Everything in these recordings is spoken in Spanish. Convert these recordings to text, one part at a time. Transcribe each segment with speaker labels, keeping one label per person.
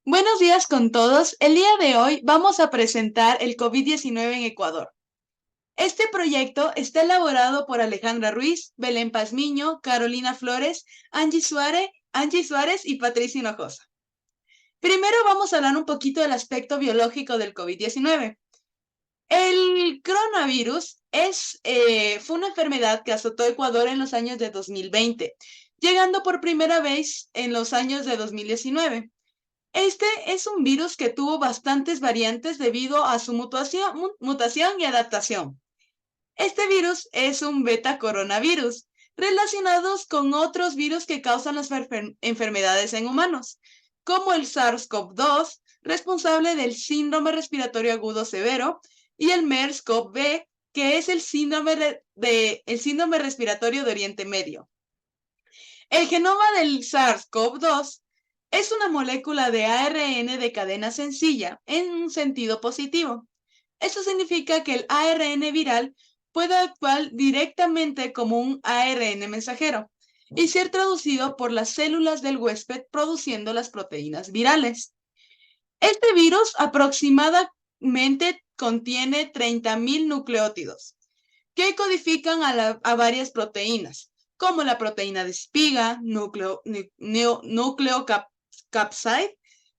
Speaker 1: Buenos días con todos. El día de hoy vamos a presentar el COVID-19 en Ecuador. Este proyecto está elaborado por Alejandra Ruiz, Belén Pazmiño, Carolina Flores, Angie Suárez y Patricia Hinojosa. Primero vamos a hablar un poquito del aspecto biológico del COVID-19. El coronavirus fue una enfermedad que azotó Ecuador en los años de 2020, llegando por primera vez en los años de 2019. Este es un virus que tuvo bastantes variantes debido a su mutación y adaptación. Este virus es un beta coronavirus, relacionados con otros virus que causan las enfermedades en humanos, como el SARS-CoV-2, responsable del síndrome respiratorio agudo severo, y el MERS-CoV-B, que es el síndrome respiratorio de Oriente Medio. El genoma del SARS-CoV-2 es una molécula de ARN de cadena sencilla en un sentido positivo. Esto significa que el ARN viral puede actuar directamente como un ARN mensajero y ser traducido por las células del huésped produciendo las proteínas virales. Este virus aproximadamente contiene 30.000 nucleótidos que codifican a varias proteínas, como la proteína de espiga, nucleocapsid,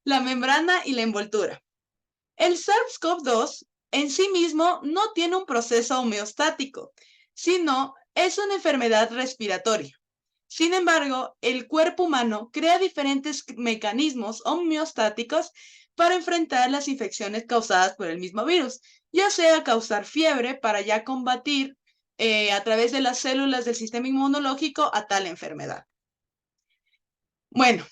Speaker 1: la membrana y la envoltura. El SARS-CoV-2 en sí mismo no tiene un proceso homeostático, sino es una enfermedad respiratoria. Sin embargo, el cuerpo humano crea diferentes mecanismos homeostáticos para enfrentar las infecciones causadas por el mismo virus, ya sea causar fiebre para ya combatir a través de las células del sistema inmunológico a tal enfermedad. Bueno,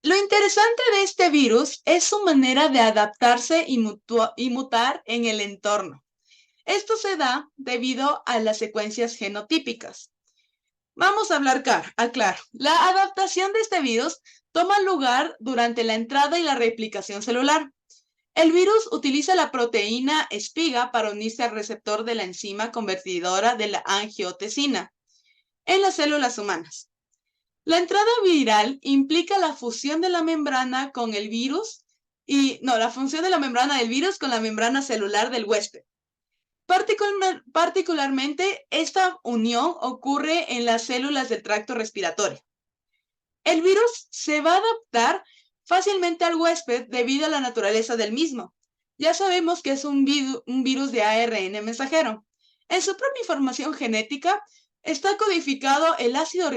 Speaker 1: lo interesante de este virus es su manera de adaptarse y mutar en el entorno. Esto se da debido a las secuencias genotípicas. Vamos a hablar claro. La adaptación de este virus toma lugar durante la entrada y la replicación celular. El virus utiliza la proteína espiga para unirse al receptor de la enzima convertidora de la angiotensina en las células humanas. La entrada viral implica la fusión de la membrana con el virus la función de la membrana del virus con la membrana celular del huésped. Particularmente, esta unión ocurre en las células del tracto respiratorio. El virus se va a adaptar fácilmente al huésped debido a la naturaleza del mismo. Ya sabemos que es un virus de ARN mensajero. En su propia información genética está codificado el ácido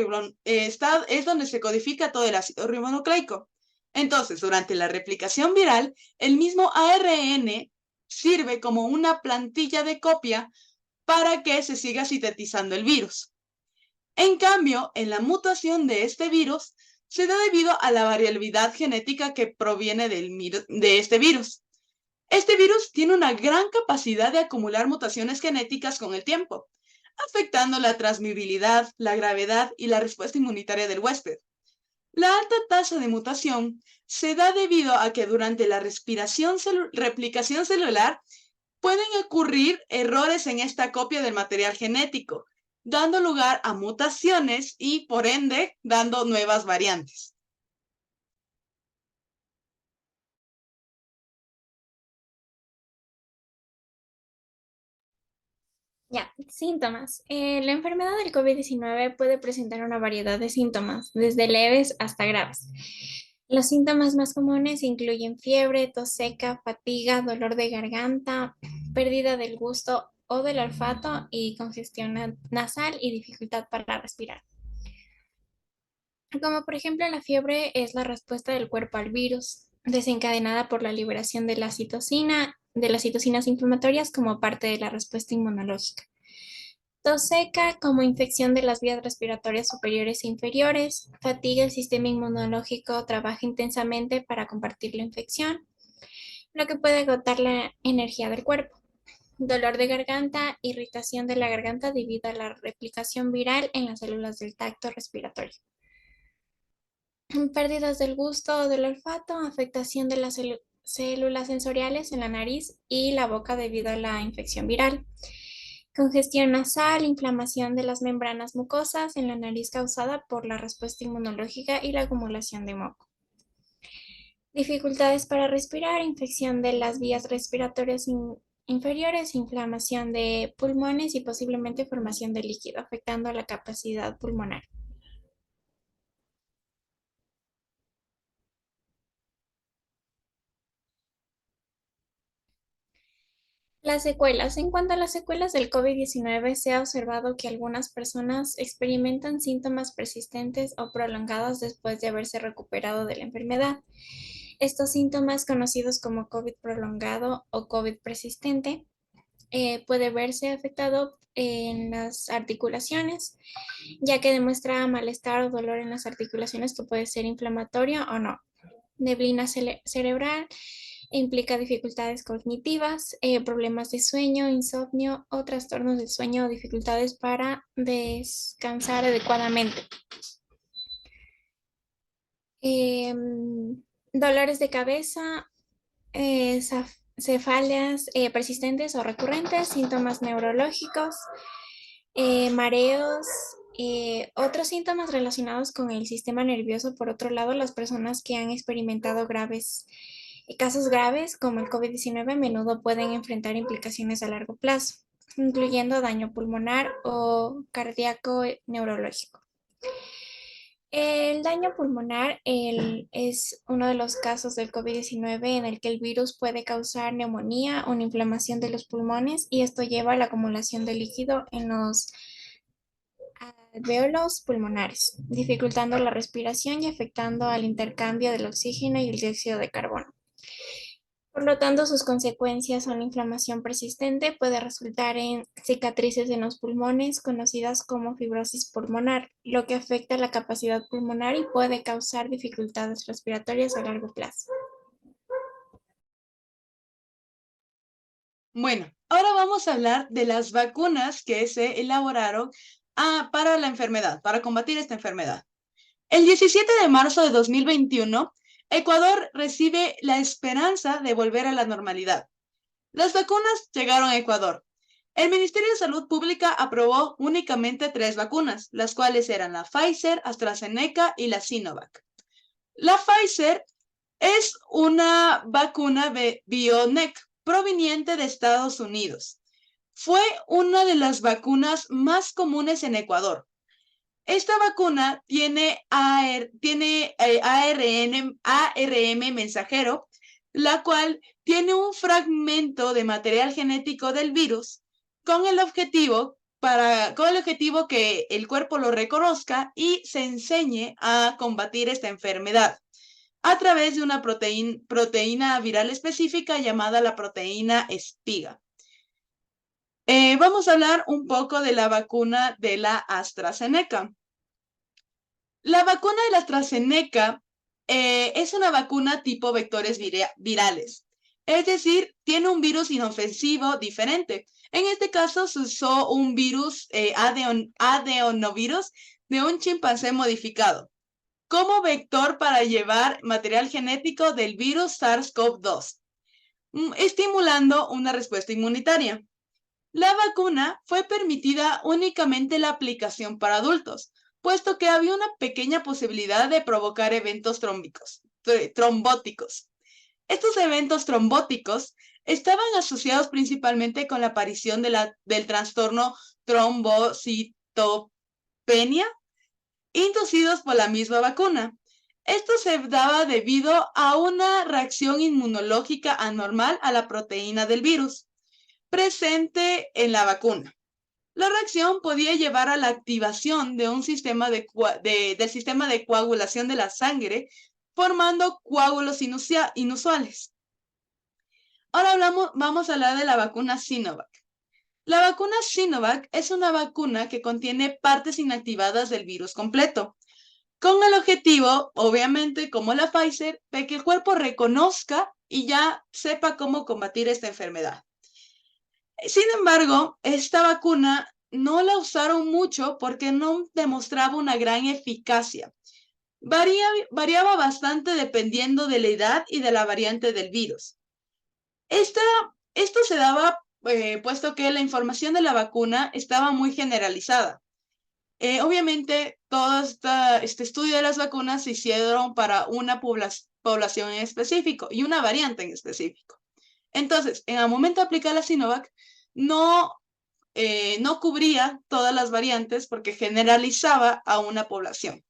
Speaker 1: es donde se codifica todo el ácido ribonucleico. Entonces, durante la replicación viral, el mismo ARN sirve como una plantilla de copia para que se siga sintetizando el virus. En cambio, en la mutación de este virus se da debido a la variabilidad genética que proviene de este virus. Este virus tiene una gran capacidad de acumular mutaciones genéticas con el tiempo, afectando la transmisibilidad, la gravedad y la respuesta inmunitaria del huésped. La alta tasa de mutación se da debido a que durante la replicación celular pueden ocurrir errores en esta copia del material genético, dando lugar a mutaciones y, por ende, dando nuevas variantes.
Speaker 2: Ya, síntomas. La enfermedad del COVID-19 puede presentar una variedad de síntomas, desde leves hasta graves. Los síntomas más comunes incluyen fiebre, tos seca, fatiga, dolor de garganta, pérdida del gusto o del olfato y congestión nasal y dificultad para respirar. Como por ejemplo la fiebre es la respuesta del cuerpo al virus, desencadenada por la liberación de las citocinas inflamatorias como parte de la respuesta inmunológica. Tos seca como infección de las vías respiratorias superiores e inferiores. Fatiga, el sistema inmunológico trabaja intensamente para combatir la infección, lo que puede agotar la energía del cuerpo. Dolor de garganta, irritación de la garganta debido a la replicación viral en las células del tracto respiratorio. Pérdidas del gusto o del olfato, afectación de las células sensoriales en la nariz y la boca debido a la infección viral. Congestión nasal, inflamación de las membranas mucosas en la nariz causada por la respuesta inmunológica y la acumulación de moco. Dificultades para respirar, infección de las vías respiratorias inferiores, inflamación de pulmones y posiblemente formación de líquido, afectando a la capacidad pulmonar. Las secuelas. En cuanto a las secuelas del COVID-19, se ha observado que algunas personas experimentan síntomas persistentes o prolongados después de haberse recuperado de la enfermedad. Estos síntomas, conocidos como COVID prolongado o COVID persistente, puede verse afectado en las articulaciones, ya que demuestra malestar o dolor en las articulaciones que puede ser inflamatorio o no. Neblina cerebral implica dificultades cognitivas, problemas de sueño, insomnio o trastornos del sueño o dificultades para descansar adecuadamente. Dolores de cabeza, cefaleas persistentes o recurrentes, síntomas neurológicos, mareos, otros síntomas relacionados con el sistema nervioso. Por otro lado, las personas que han experimentado casos graves como el COVID-19 a menudo pueden enfrentar implicaciones a largo plazo, incluyendo daño pulmonar o cardíaco neurológico. El daño pulmonar es uno de los casos del COVID-19 en el que el virus puede causar neumonía, una inflamación de los pulmones, y esto lleva a la acumulación de líquido en los alvéolos pulmonares, dificultando la respiración y afectando al intercambio del oxígeno y el dióxido de carbono. Por lo tanto, sus consecuencias son inflamación persistente, puede resultar en cicatrices en los pulmones, conocidas como fibrosis pulmonar, lo que afecta la capacidad pulmonar y puede causar dificultades respiratorias a largo plazo.
Speaker 1: Bueno, ahora vamos a hablar de las vacunas que se elaboraron para la enfermedad, para combatir esta enfermedad. El 17 de marzo de 2021, Ecuador recibe la esperanza de volver a la normalidad. Las vacunas llegaron a Ecuador. El Ministerio de Salud Pública aprobó únicamente 3 vacunas, las cuales eran la Pfizer, AstraZeneca y la Sinovac. La Pfizer es una vacuna de BioNTech proveniente de Estados Unidos. Fue una de las vacunas más comunes en Ecuador. Esta vacuna tiene ARN mensajero, la cual tiene un fragmento de material genético del virus con el objetivo que el cuerpo lo reconozca y se enseñe a combatir esta enfermedad a través de una proteína viral específica llamada la proteína espiga. Vamos a hablar un poco de la vacuna de la AstraZeneca. La vacuna de la AstraZeneca es una vacuna tipo vectores virales, es decir, tiene un virus inofensivo diferente. En este caso se usó un virus adenovirus de un chimpancé modificado como vector para llevar material genético del virus SARS-CoV-2, estimulando una respuesta inmunitaria. La vacuna fue permitida únicamente la aplicación para adultos, puesto que había una pequeña posibilidad de provocar eventos trombóticos. Estos eventos trombóticos estaban asociados principalmente con la aparición del trastorno trombocitopenia inducidos por la misma vacuna. Esto se daba debido a una reacción inmunológica anormal a la proteína del virus presente en la vacuna. La reacción podía llevar a la activación de un sistema del sistema de coagulación de la sangre, formando coágulos inusuales. Ahora vamos a hablar de la vacuna Sinovac. La vacuna Sinovac es una vacuna que contiene partes inactivadas del virus completo, con el objetivo, obviamente, como la Pfizer, de que el cuerpo reconozca y ya sepa cómo combatir esta enfermedad. Sin embargo, esta vacuna no la usaron mucho porque no demostraba una gran eficacia. Variaba bastante dependiendo de la edad y de la variante del virus. Esto se daba puesto que la información de la vacuna estaba muy generalizada. Obviamente, todo este estudio de las vacunas se hicieron para una población en específico y una variante en específico. Entonces, en el momento de aplicar la Sinovac, no, no cubría todas las variantes porque generalizaba a una población.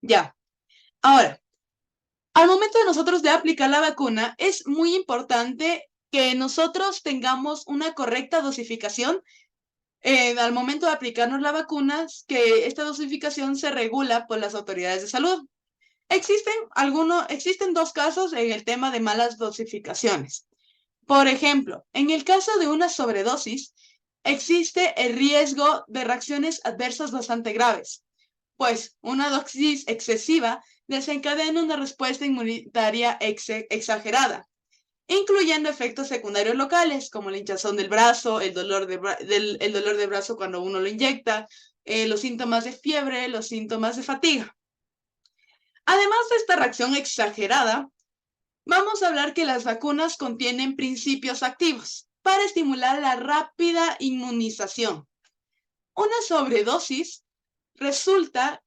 Speaker 1: Ya. Ahora, al momento de nosotros de aplicar la vacuna, es muy importante que nosotros tengamos una correcta dosificación al momento de aplicarnos la vacuna, que esta dosificación se regula por las autoridades de salud. Existen dos casos en el tema de malas dosificaciones. Por ejemplo, en el caso de una sobredosis, existe el riesgo de reacciones adversas bastante graves, pues una dosis excesiva desencadena una respuesta inmunitaria exagerada, incluyendo efectos secundarios locales, como la hinchazón del brazo, el dolor de brazo cuando uno lo inyecta, los síntomas de fiebre, los síntomas de fatiga. Además de esta reacción exagerada, vamos a hablar que las vacunas contienen principios activos para estimular la rápida inmunización. Una sobredosis resultaba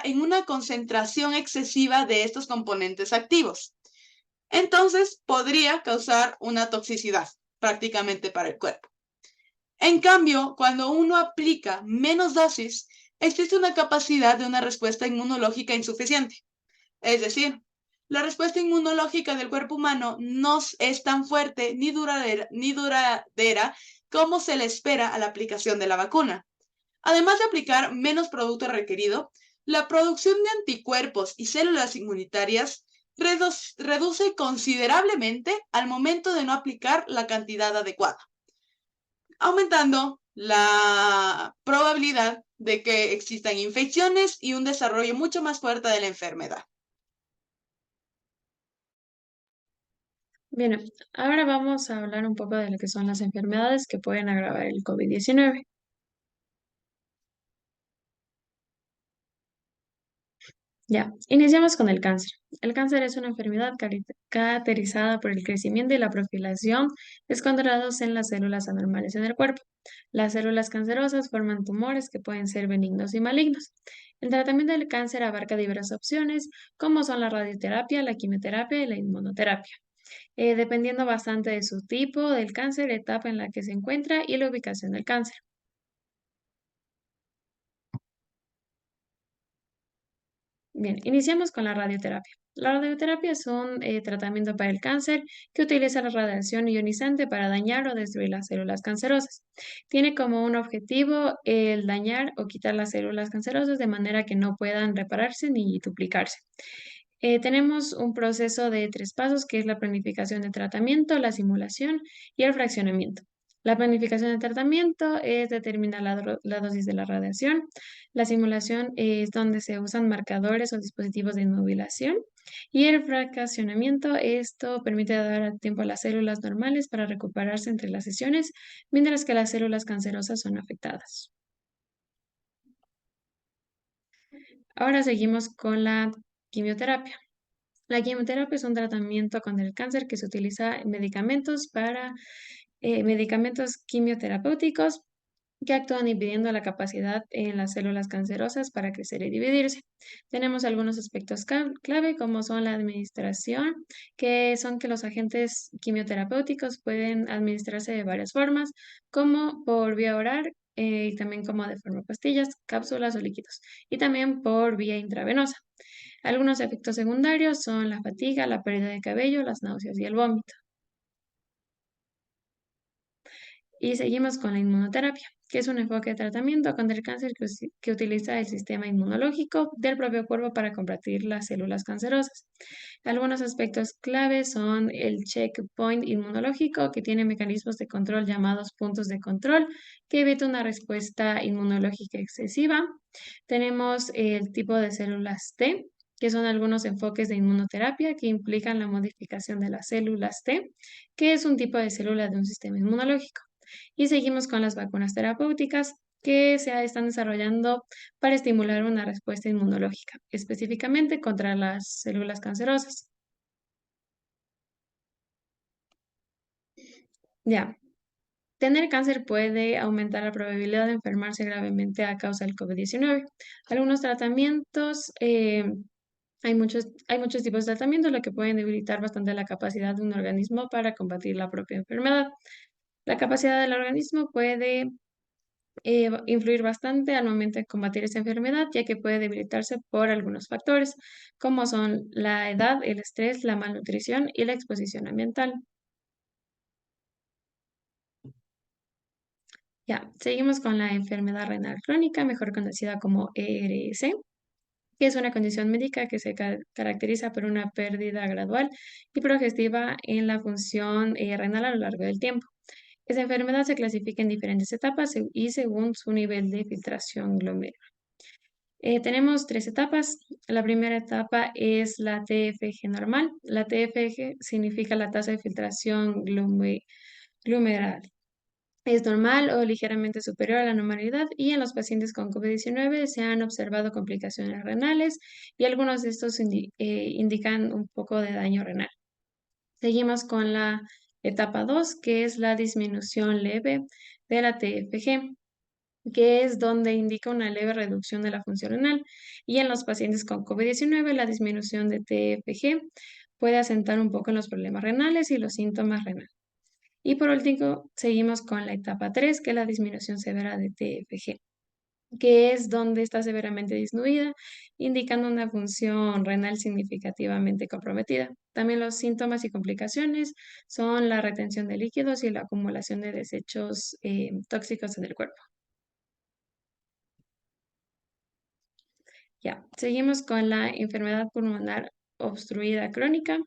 Speaker 1: en una concentración excesiva de estos componentes activos. Entonces, podría causar una toxicidad prácticamente para el cuerpo. En cambio, cuando uno aplica menos dosis, existe una capacidad de una respuesta inmunológica insuficiente. Es decir, la respuesta inmunológica del cuerpo humano no es tan fuerte ni duradera como se le espera a la aplicación de la vacuna. Además de aplicar menos producto requerido, la producción de anticuerpos y células inmunitarias reduce considerablemente al momento de no aplicar la cantidad adecuada, aumentando la probabilidad de que existan infecciones y un desarrollo mucho más fuerte de la enfermedad.
Speaker 3: Bien, ahora vamos a hablar un poco de lo que son las enfermedades que pueden agravar el COVID-19. Ya, iniciamos con el cáncer. El cáncer es una enfermedad caracterizada por el crecimiento y la proliferación descontrolados en las células anormales en el cuerpo. Las células cancerosas forman tumores que pueden ser benignos y malignos. El tratamiento del cáncer abarca diversas opciones, como son la radioterapia, la quimioterapia y la inmunoterapia, dependiendo bastante de su tipo, del cáncer, etapa en la que se encuentra y la ubicación del cáncer. Bien, iniciamos con la radioterapia. La radioterapia es un tratamiento para el cáncer que utiliza la radiación ionizante para dañar o destruir las células cancerosas. Tiene como un objetivo el dañar o quitar las células cancerosas de manera que no puedan repararse ni duplicarse. Tenemos un proceso de 3 pasos, que es la planificación de tratamiento, la simulación y el fraccionamiento. La planificación de tratamiento es determinar la dosis de la radiación. La simulación es donde se usan marcadores o dispositivos de inmovilización. Y el fraccionamiento, esto permite dar tiempo a las células normales para recuperarse entre las sesiones, mientras que las células cancerosas son afectadas. Ahora seguimos con la quimioterapia. La quimioterapia es un tratamiento contra el cáncer que se utiliza en medicamentos quimioterapéuticos que actúan impidiendo la capacidad en las células cancerosas para crecer y dividirse. Tenemos algunos aspectos clave, como son la administración, que son que los agentes quimioterapéuticos pueden administrarse de varias formas, como por vía oral, y también como de forma de pastillas, cápsulas o líquidos, y también por vía intravenosa. Algunos efectos secundarios son la fatiga, la pérdida de cabello, las náuseas y el vómito. Y seguimos con la inmunoterapia, que es un enfoque de tratamiento contra el cáncer que utiliza el sistema inmunológico del propio cuerpo para combatir las células cancerosas. Algunos aspectos claves son el checkpoint inmunológico, que tiene mecanismos de control llamados puntos de control, que evita una respuesta inmunológica excesiva. Tenemos el tipo de células T, que son algunos enfoques de inmunoterapia que implican la modificación de las células T, que es un tipo de célula de un sistema inmunológico. Y seguimos con las vacunas terapéuticas que se están desarrollando para estimular una respuesta inmunológica, específicamente contra las células cancerosas. Ya, tener cáncer puede aumentar la probabilidad de enfermarse gravemente a causa del COVID-19. Algunos tratamientos, hay muchos tipos de tratamientos, lo que pueden debilitar bastante la capacidad de un organismo para combatir la propia enfermedad. La capacidad del organismo puede influir bastante al momento de combatir esta enfermedad, ya que puede debilitarse por algunos factores, como son la edad, el estrés, la malnutrición y la exposición ambiental. Ya, seguimos con la enfermedad renal crónica, mejor conocida como ERS, que es una condición médica que se caracteriza por una pérdida gradual y progresiva en la función renal a lo largo del tiempo. Esta enfermedad se clasifica en diferentes etapas y según su nivel de filtración glomerular. Tenemos tres etapas. La primera etapa es la TFG normal. La TFG significa la tasa de filtración glomerular. Es normal o ligeramente superior a la normalidad y en los pacientes con COVID-19 se han observado complicaciones renales y algunos de estos indican un poco de daño renal. Seguimos con la etapa 2, que es la disminución leve de la TFG, que es donde indica una leve reducción de la función renal. Y en los pacientes con COVID-19, la disminución de TFG puede asentar un poco en los problemas renales y los síntomas renales. Y por último, seguimos con la etapa 3, que es la disminución severa de TFG, que es donde está severamente disminuida, indicando una función renal significativamente comprometida. También los síntomas y complicaciones son la retención de líquidos y la acumulación de desechos tóxicos en el cuerpo. Ya, seguimos con la enfermedad pulmonar obstruida crónica,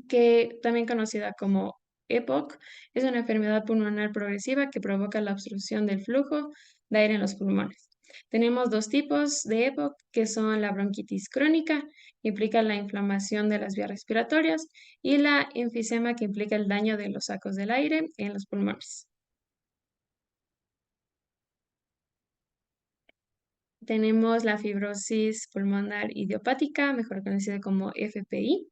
Speaker 3: que también conocida como EPOC, es una enfermedad pulmonar progresiva que provoca la obstrucción del flujo de aire en los pulmones. Tenemos dos tipos de EPOC, que son la bronquitis crónica, que implica la inflamación de las vías respiratorias, y la enfisema, que implica el daño de los sacos del aire en los pulmones. Tenemos la fibrosis pulmonar idiopática, mejor conocida como FPI,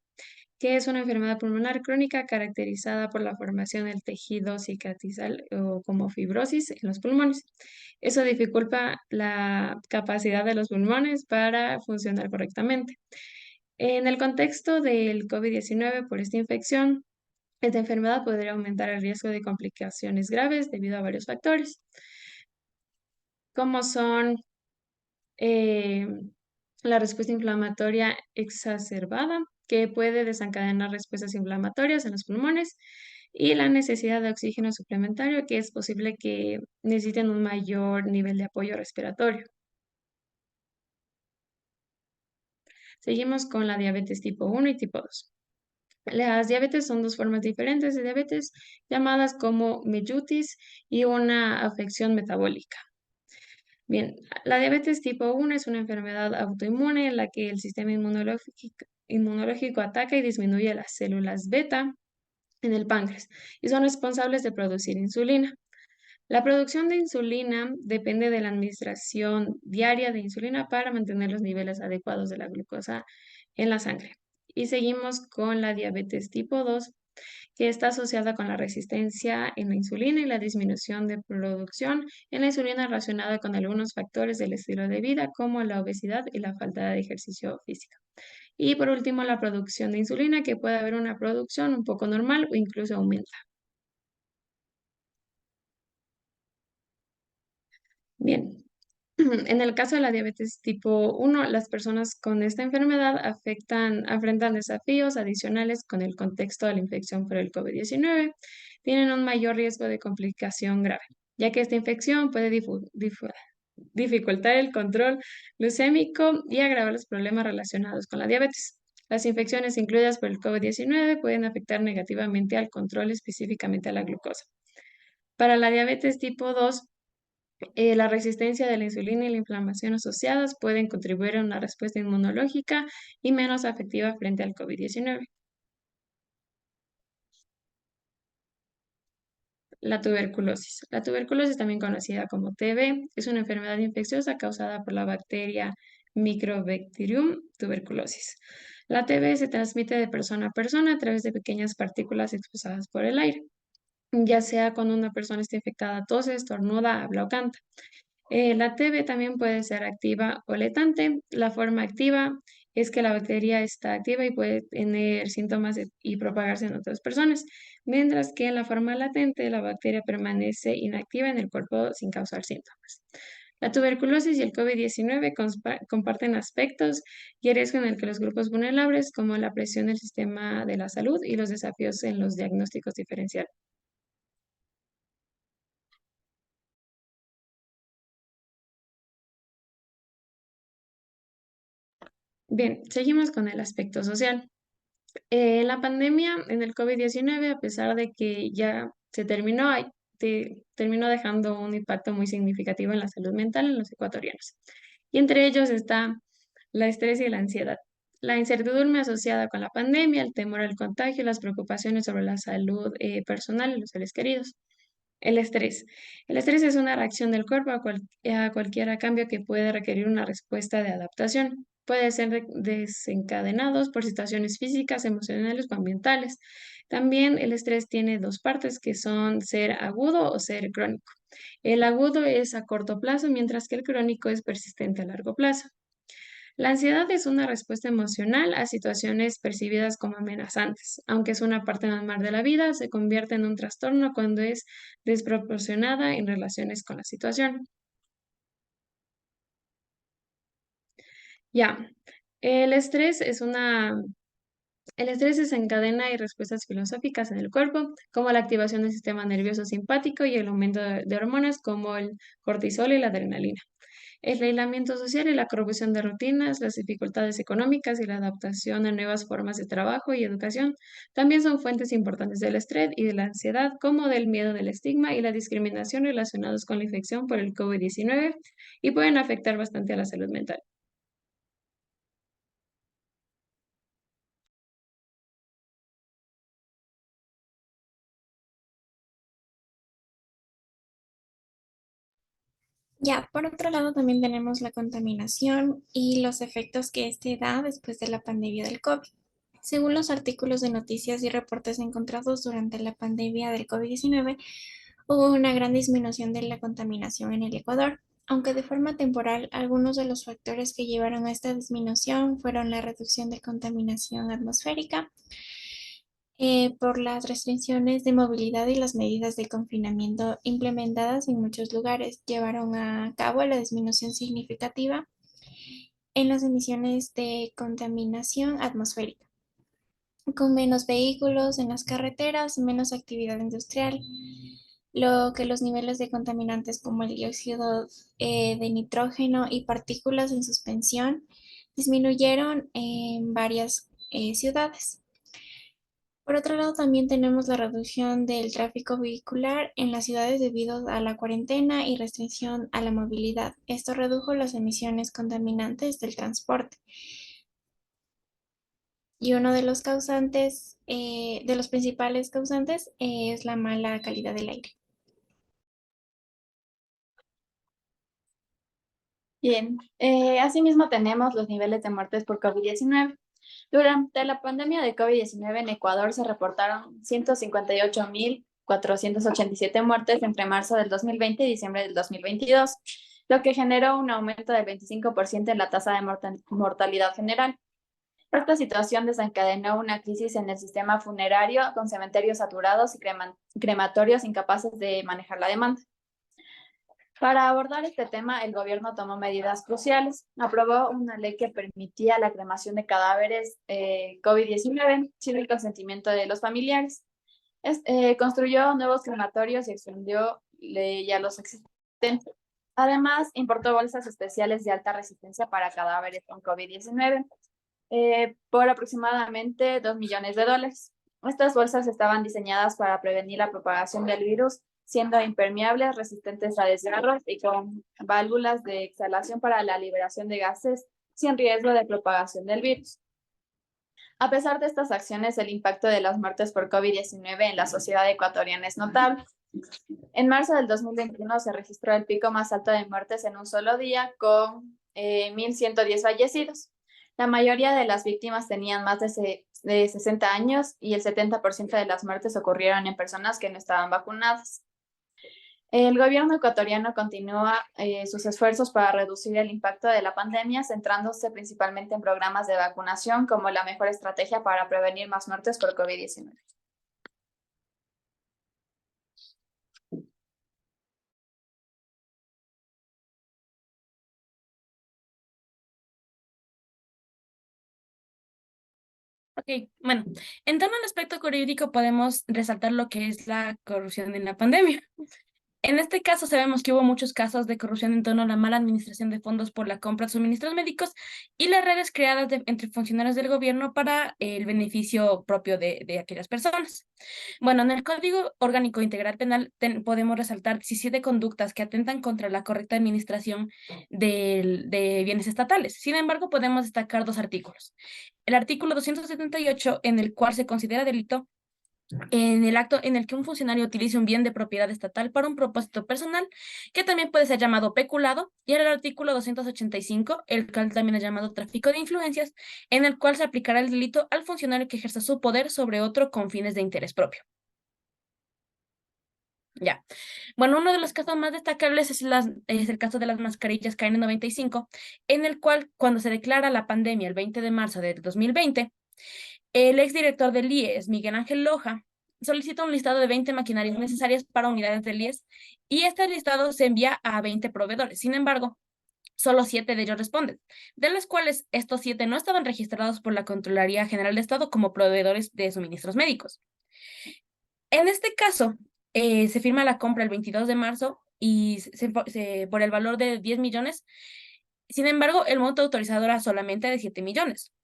Speaker 3: que es una enfermedad pulmonar crónica caracterizada por la formación del tejido cicatrizal o como fibrosis en los pulmones. Eso dificulta la capacidad de los pulmones para funcionar correctamente. En el contexto del COVID-19, por esta infección, esta enfermedad podría aumentar el riesgo de complicaciones graves debido a varios factores, como son eh, la respuesta inflamatoria exacerbada, que puede desencadenar respuestas inflamatorias en los pulmones, y la necesidad de oxígeno suplementario, que es posible que necesiten un mayor nivel de apoyo respiratorio. Seguimos con la diabetes tipo 1 y tipo 2. Las diabetes son dos formas diferentes de diabetes llamadas como mellitus y una afección metabólica. Bien, la diabetes tipo 1 es una enfermedad autoinmune en la que el sistema inmunológico ataca y disminuye las células beta en el páncreas y son responsables de producir insulina. La producción de insulina depende de la administración diaria de insulina para mantener los niveles adecuados de la glucosa en la sangre. Y seguimos con la diabetes tipo 2, que está asociada con la resistencia en la insulina y la disminución de producción en la insulina relacionada con algunos factores del estilo de vida, como la obesidad y la falta de ejercicio físico. Y por último, la producción de insulina, que puede haber una producción un poco normal o incluso aumenta. Bien, en el caso de la diabetes tipo 1, las personas con esta enfermedad enfrentan desafíos adicionales con el contexto de la infección por el COVID-19. Tienen un mayor riesgo de complicación grave, ya que esta infección puede dificultar el control glucémico y agravar los problemas relacionados con la diabetes. Las infecciones incluidas por el COVID-19 pueden afectar negativamente al control, específicamente a la glucosa. Para la diabetes tipo 2, la resistencia de la insulina y la inflamación asociadas pueden contribuir a una respuesta inmunológica y menos afectiva frente al COVID-19. La tuberculosis. La tuberculosis, también conocida como TB, es una enfermedad infecciosa causada por la bacteria Microbacterium tuberculosis. La TB se transmite de persona a persona a través de pequeñas partículas expulsadas por el aire. ya sea cuando una persona está infectada, tose, estornuda, habla o canta. La TB también puede ser activa o letante. La forma activa es que la bacteria está activa y puede tener síntomas y propagarse en otras personas, mientras que en la forma latente la bacteria permanece inactiva en el cuerpo sin causar síntomas. La tuberculosis y el COVID-19 comparten aspectos y riesgo en el que los grupos vulnerables, como la presión del sistema de la salud y los desafíos en los diagnósticos diferenciales. Bien, seguimos con el aspecto social. La pandemia en el COVID-19, a pesar de que ya se terminó, terminó dejando un impacto muy significativo en la salud mental en los ecuatorianos. Y entre ellos está la estrés y la ansiedad. La incertidumbre asociada con la pandemia, el temor al contagio, las preocupaciones sobre la salud personal y los seres queridos. El estrés. El estrés es una reacción del cuerpo a cualquier cambio que puede requerir una respuesta de adaptación. Puede ser desencadenados por situaciones físicas, emocionales o ambientales. También el estrés tiene dos partes que son ser agudo o ser crónico. El agudo es a corto plazo, mientras que el crónico es persistente a largo plazo. La ansiedad es una respuesta emocional a situaciones percibidas como amenazantes. Aunque es una parte normal de la vida, se convierte en un trastorno cuando es desproporcionada en relaciones con la situación. Ya, el estrés es una... El estrés desencadena y respuestas filosóficas en el cuerpo, como la activación del sistema nervioso simpático y el aumento de hormonas como el cortisol y la adrenalina. El aislamiento social y la corrupción de rutinas, las dificultades económicas y la adaptación a nuevas formas de trabajo y educación también son fuentes importantes del estrés y de la ansiedad, como del miedo del estigma y la discriminación relacionados con la infección por el COVID-19 y pueden afectar bastante a la salud mental.
Speaker 2: Ya, por otro lado también tenemos la contaminación y los efectos que este da después de la pandemia del COVID. Según los artículos de noticias y reportes encontrados durante la pandemia del COVID-19, hubo una gran disminución de la contaminación en el Ecuador, aunque de forma temporal algunos de los factores que llevaron a esta disminución fueron la reducción de contaminación atmosférica por las restricciones de movilidad y las medidas de confinamiento implementadas en muchos lugares, llevaron a cabo la disminución significativa en las emisiones de contaminación atmosférica, con menos vehículos en las carreteras, menos actividad industrial, lo que los niveles de contaminantes como el dióxido de nitrógeno y partículas en suspensión disminuyeron en varias ciudades. Por otro lado, también tenemos la reducción del tráfico vehicular en las ciudades debido a la cuarentena y restricción a la movilidad. Esto redujo las emisiones contaminantes del transporte. Y uno de los causantes, de los principales causantes, es la mala calidad del aire.
Speaker 4: Bien, asimismo tenemos los niveles de muertes por COVID-19. Durante la pandemia de COVID-19 en Ecuador se reportaron 158.487 muertes entre marzo del 2020 y diciembre del 2022, lo que generó un aumento del 25% en la tasa de mortalidad general. Esta situación desencadenó una crisis en el sistema funerario con cementerios saturados y crematorios incapaces de manejar la demanda. Para abordar este tema, el gobierno tomó medidas cruciales. Aprobó una ley que permitía la cremación de cadáveres COVID-19 sin el consentimiento de los familiares. Construyó nuevos crematorios y extendió ya los existentes. Además, importó bolsas especiales de alta resistencia para cadáveres con COVID-19 por aproximadamente $2 millones. Estas bolsas estaban diseñadas para prevenir la propagación del virus, siendo impermeables, resistentes a desgarros y con válvulas de exhalación para la liberación de gases sin riesgo de propagación del virus. A pesar de estas acciones, el impacto de las muertes por COVID-19 en la sociedad ecuatoriana es notable. En marzo del 2021 se registró el pico más alto de muertes en un solo día, con 1.110 fallecidos. La mayoría de las víctimas tenían más de de 60 años y el 70% de las muertes ocurrieron en personas que no estaban vacunadas. El gobierno ecuatoriano continúa sus esfuerzos para reducir el impacto de la pandemia, centrándose principalmente en programas de vacunación como la mejor estrategia para prevenir más muertes por COVID-19.
Speaker 5: Ok, bueno, en torno al aspecto jurídico podemos resaltar lo que es la corrupción en la pandemia. En este caso sabemos que hubo muchos casos de corrupción en torno a la mala administración de fondos por la compra de suministros médicos y las redes creadas entre funcionarios del gobierno para el beneficio propio de aquellas personas. Bueno, en el Código Orgánico Integral Penal podemos resaltar 17 conductas que atentan contra la correcta administración de bienes estatales. Sin embargo, podemos destacar dos artículos. El artículo 278, en el cual se considera delito en el acto en el que un funcionario utilice un bien de propiedad estatal para un propósito personal, que también puede ser llamado peculado, y el artículo 285, el cual también es llamado tráfico de influencias, en el cual se aplicará el delito al funcionario que ejerza su poder sobre otro con fines de interés propio. Ya. Bueno, uno de los casos más destacables es el caso de las mascarillas KN95, en el cual, cuando se declara la pandemia el 20 de marzo del 2020, el exdirector del IES, Miguel Ángel Loja, solicita un listado de 20 maquinarias necesarias para unidades del IES y este listado se envía a 20 proveedores. Sin embargo, solo 7 de ellos responden, de los cuales estos 7 no estaban registrados por la Contraloría General de Estado como proveedores de suministros médicos. En este caso, se firma la compra el 22 de marzo y por el valor de 10 millones. Sin embargo, el monto autorizado era solamente de 7 millones.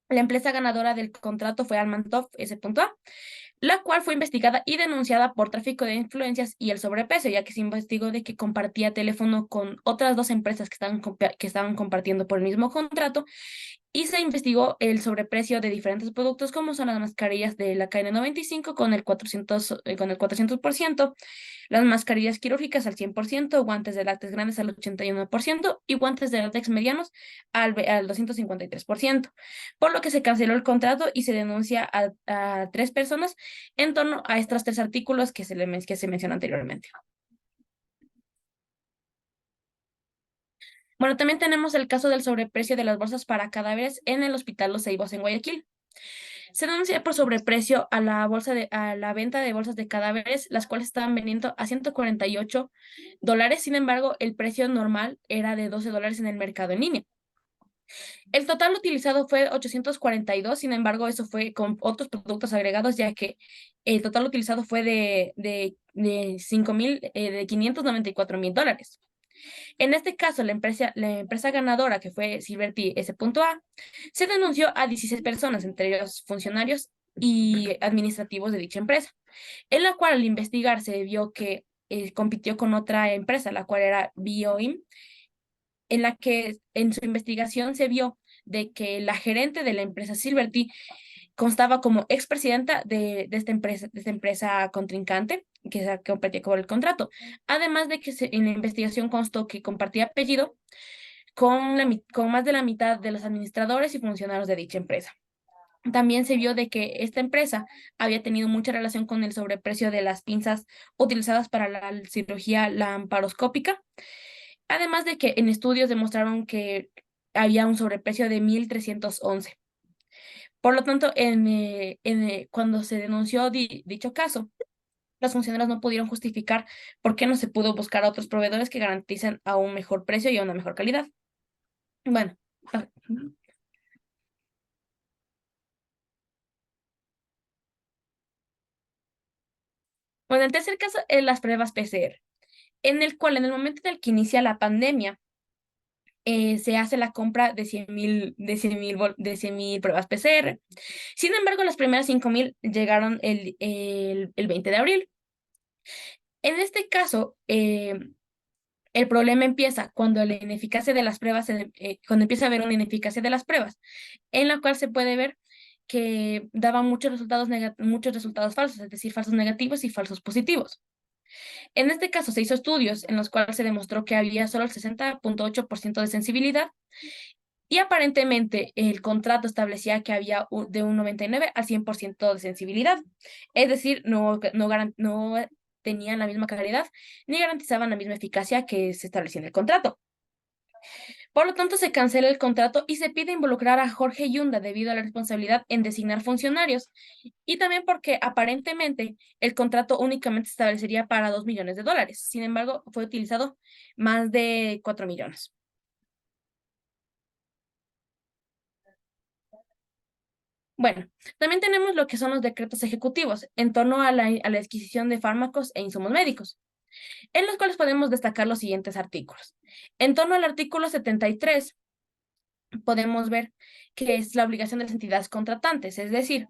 Speaker 5: La empresa ganadora del contrato fue Almantov S.A., la cual fue investigada y denunciada por tráfico de influencias y el sobreprecio, ya que se investigó de que compartía teléfono con otras dos empresas que estaban compartiendo por el mismo contrato, y se investigó el sobreprecio de diferentes productos, como son las mascarillas de la KN95 con el 400%, las mascarillas quirúrgicas al 100%, guantes de látex grandes al 81% y guantes de látex medianos al 253%, por lo que se canceló el contrato y se denuncia a 3 personas en torno a estos 3 artículos que se mencionó anteriormente. Bueno, también tenemos el caso del sobreprecio de las bolsas para cadáveres en el Hospital Los Ceibos en Guayaquil. Se denuncia por sobreprecio a la venta de bolsas de cadáveres, las cuales estaban vendiendo a $148. Sin embargo, el precio normal era de $12 en el mercado en línea. El total utilizado fue 842, sin embargo, eso fue con otros productos agregados, ya que el total utilizado fue de $594,000. En este caso, la empresa ganadora, que fue Silverty S.A., se denunció a 16 personas, entre ellos funcionarios y administrativos de dicha empresa, en la cual al investigar se vio que compitió con otra empresa, la cual era BioIM, en la que en su investigación se vio de que la gerente de la empresa Silverty constaba como expresidenta de esta empresa contrincante que competía con el contrato. Además de que en la investigación constó que compartía apellido con más de la mitad de los administradores y funcionarios de dicha empresa. También se vio de que esta empresa había tenido mucha relación con el sobreprecio de las pinzas utilizadas para la cirugía laparoscópica. Además de que en estudios demostraron que había un sobreprecio de 1,311. Por lo tanto, cuando se denunció dicho caso, los funcionarios no pudieron justificar por qué no se pudo buscar a otros proveedores que garanticen a un mejor precio y a una mejor calidad. Bueno. Bueno, el tercer caso es las pruebas PCR, en el cual en el momento en el que inicia la pandemia, se hace la compra de 100,000 pruebas PCR. Sin embargo, las primeras 5,000 llegaron el 20 de abril. En este caso, el problema empieza cuando la ineficacia de las pruebas, cuando empieza a haber una ineficacia de las pruebas, en la cual se puede ver que daban muchos resultados falsos, es decir, falsos negativos y falsos positivos. En este caso se hizo estudios en los cuales se demostró que había solo el 60,8% de sensibilidad y aparentemente el contrato establecía que había de un 99 al 100% de sensibilidad, es decir, no tenían la misma calidad ni garantizaban la misma eficacia que se establecía en el contrato. Por lo tanto, se cancela el contrato y se pide involucrar a Jorge Yunda debido a la responsabilidad en designar funcionarios y también porque aparentemente el contrato únicamente se establecería para $2 millones. Sin embargo, fue utilizado más de 4 millones. Bueno, también tenemos lo que son los decretos ejecutivos en torno a la adquisición de fármacos e insumos médicos, en los cuales podemos destacar los siguientes artículos. En torno al artículo 73, podemos ver que es la obligación de las entidades contratantes, es decir,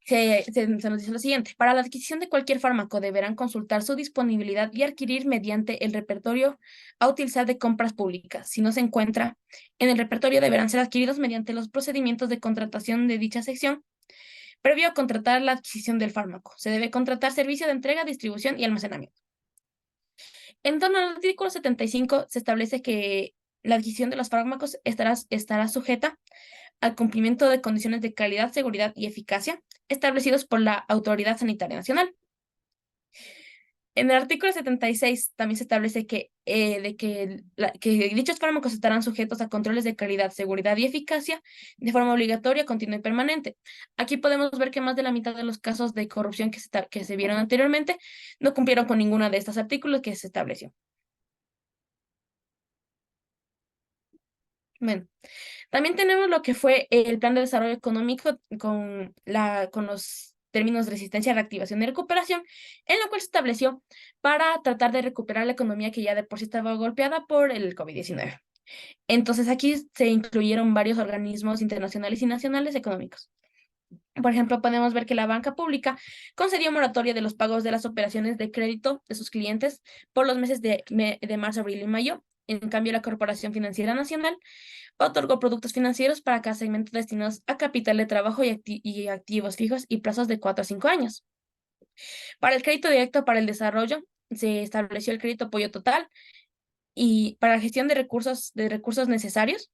Speaker 5: se nos dice lo siguiente: para la adquisición de cualquier fármaco deberán consultar su disponibilidad y adquirir mediante el repertorio a utilizar de compras públicas. Si no se encuentra en el repertorio, deberán ser adquiridos mediante los procedimientos de contratación de dicha sección. Previo a contratar la adquisición del fármaco, se debe contratar servicio de entrega, distribución y almacenamiento. En torno al artículo 75, se establece que la adquisición de los fármacos estará sujeta al cumplimiento de condiciones de calidad, seguridad y eficacia establecidos por la Autoridad Sanitaria Nacional. En el artículo 76 también se establece que dichos fármacos estarán sujetos a controles de calidad, seguridad y eficacia de forma obligatoria, continua y permanente. Aquí podemos ver que más de la mitad de los casos de corrupción que se vieron anteriormente no cumplieron con ninguno de estos artículos que se estableció. Bueno, también tenemos lo que fue el Plan de Desarrollo Económico con los términos de resistencia, reactivación y recuperación, en lo cual se estableció para tratar de recuperar la economía que ya de por sí estaba golpeada por el COVID-19. Entonces aquí se incluyeron varios organismos internacionales y nacionales económicos. Por ejemplo, podemos ver que la banca pública concedió moratoria de los pagos de las operaciones de crédito de sus clientes por los meses de marzo, abril y mayo. En cambio, la Corporación Financiera Nacional otorgó productos financieros para cada segmento destinados a capital de trabajo y activos fijos y plazos de 4 a 5 años. Para el crédito directo para el desarrollo, se estableció el crédito apoyo total y para la gestión de recursos necesarios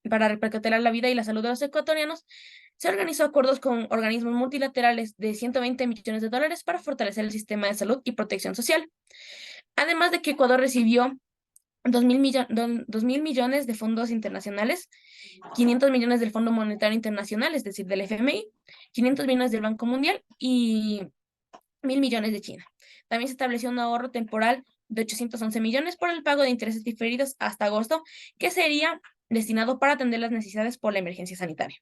Speaker 5: para repercutir la vida y la salud de los ecuatorianos, se organizó acuerdos con organismos multilaterales de $120 millones para fortalecer el sistema de salud y protección social. Además de que Ecuador recibió 2.000 millones de fondos internacionales, 500 millones del Fondo Monetario Internacional, es decir, del FMI, 500 millones del Banco Mundial y 1.000 millones de China. También se estableció un ahorro temporal de 811 millones por el pago de intereses diferidos hasta agosto, que sería destinado para atender las necesidades por la emergencia sanitaria.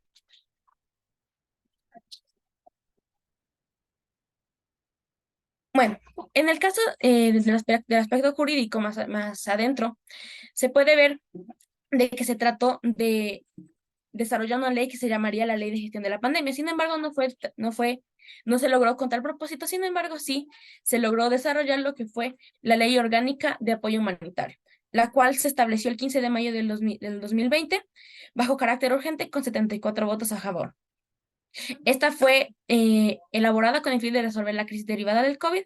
Speaker 5: Bueno, en el caso del aspecto jurídico más adentro, se puede ver de que se trató de desarrollar una ley que se llamaría la Ley de Gestión de la Pandemia. Sin embargo, no se logró con tal propósito. Sin embargo, sí se logró desarrollar lo que fue la Ley Orgánica de Apoyo Humanitario, la cual se estableció el 15 de mayo del 2020 bajo carácter urgente con 74 votos a favor. Esta fue elaborada con el fin de resolver la crisis derivada del COVID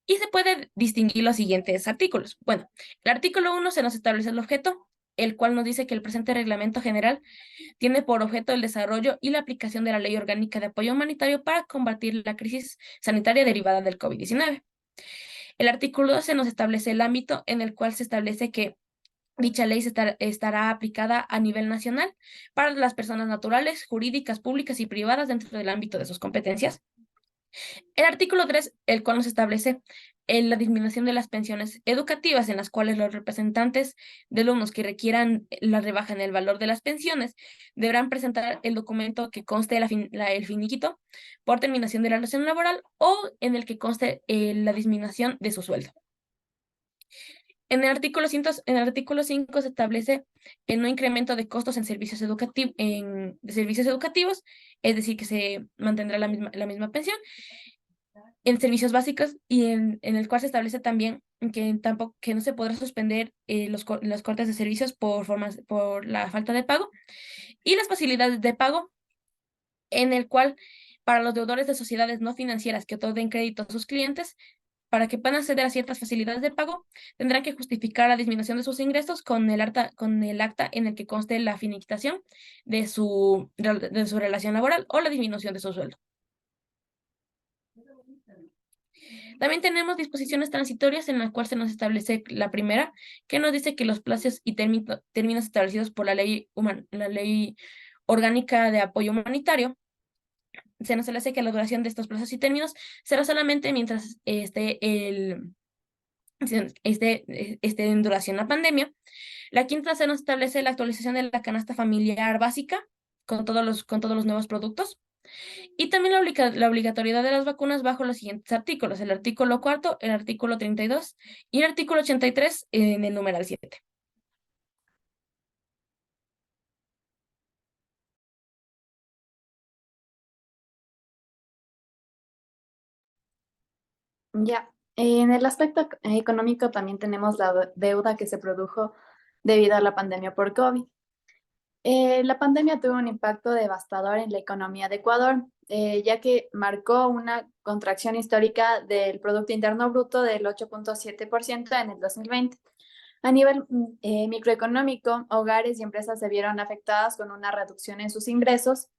Speaker 5: y se puede distinguir los siguientes artículos. Bueno, el artículo 1 se nos establece el objeto, el cual nos dice que el presente reglamento general tiene por objeto el desarrollo y la aplicación de la Ley Orgánica de Apoyo Humanitario para combatir la crisis sanitaria derivada del COVID-19. El artículo 12 nos establece el ámbito en el cual se establece que dicha ley estará aplicada a nivel nacional para las personas naturales, jurídicas, públicas y privadas dentro del ámbito de sus competencias. El artículo 3, el cual nos establece la disminución de las pensiones educativas, en las cuales los representantes de alumnos que requieran la rebaja en el valor de las pensiones deberán presentar el documento que conste el finiquito por terminación de la relación laboral o en el que conste la disminución de su sueldo. En el artículo 5 se establece el no incremento de costos en servicios educativos, es decir, que se mantendrá la misma pensión en servicios básicos y en el cual se establece también que no se podrá suspender los cortes de servicios por la falta de pago y las facilidades de pago, en el cual para los deudores de sociedades no financieras que otorguen crédito a sus clientes para que puedan acceder a ciertas facilidades de pago, tendrán que justificar la disminución de sus ingresos con el acta en el que conste la finiquitación de su relación laboral o la disminución de su sueldo. También tenemos disposiciones transitorias en la cual se nos establece la primera, que nos dice que los plazos y términos establecidos por la ley orgánica de apoyo humanitario, se nos establece que la duración de estos plazos y términos será solamente mientras esté en duración la pandemia. La quinta se nos establece la actualización de la canasta familiar básica con todos los nuevos productos. Y también la obligatoriedad de las vacunas bajo los siguientes artículos: el artículo 4, el artículo 32 y el artículo 83 en el numeral 7.
Speaker 4: Ya, en el aspecto económico también tenemos la deuda que se produjo debido a la pandemia por COVID. La pandemia tuvo un impacto devastador en la economía de Ecuador, ya que marcó una contracción histórica del Producto Interno Bruto del 8.7% en el 2020. A nivel microeconómico, hogares y empresas se vieron afectadas con una reducción en sus ingresos,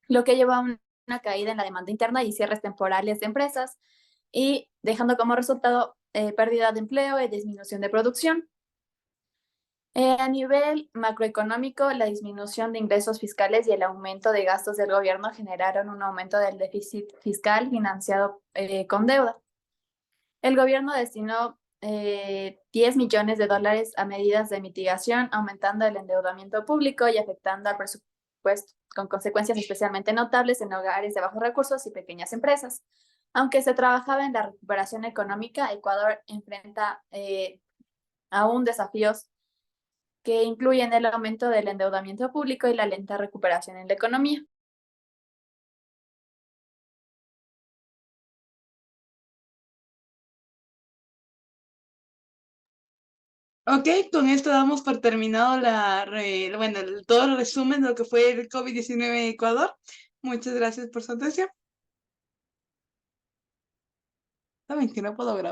Speaker 4: lo que llevó a una caída en la demanda interna y cierres temporales de empresas, y dejando como resultado pérdida de empleo y disminución de producción. A nivel macroeconómico, la disminución de ingresos fiscales y el aumento de gastos del gobierno generaron un aumento del déficit fiscal financiado con deuda. El gobierno destinó 10 millones de dólares a medidas de mitigación, aumentando el endeudamiento público y afectando al presupuesto, con consecuencias especialmente notables en hogares de bajos recursos y pequeñas empresas. Aunque se trabajaba en la recuperación económica, Ecuador enfrenta aún desafíos que incluyen el aumento del endeudamiento público y la lenta recuperación en la economía.
Speaker 1: Ok, con esto damos por terminado todo el resumen de lo que fue el COVID-19 en Ecuador. Muchas gracias por su atención. Saben que no puedo grabar.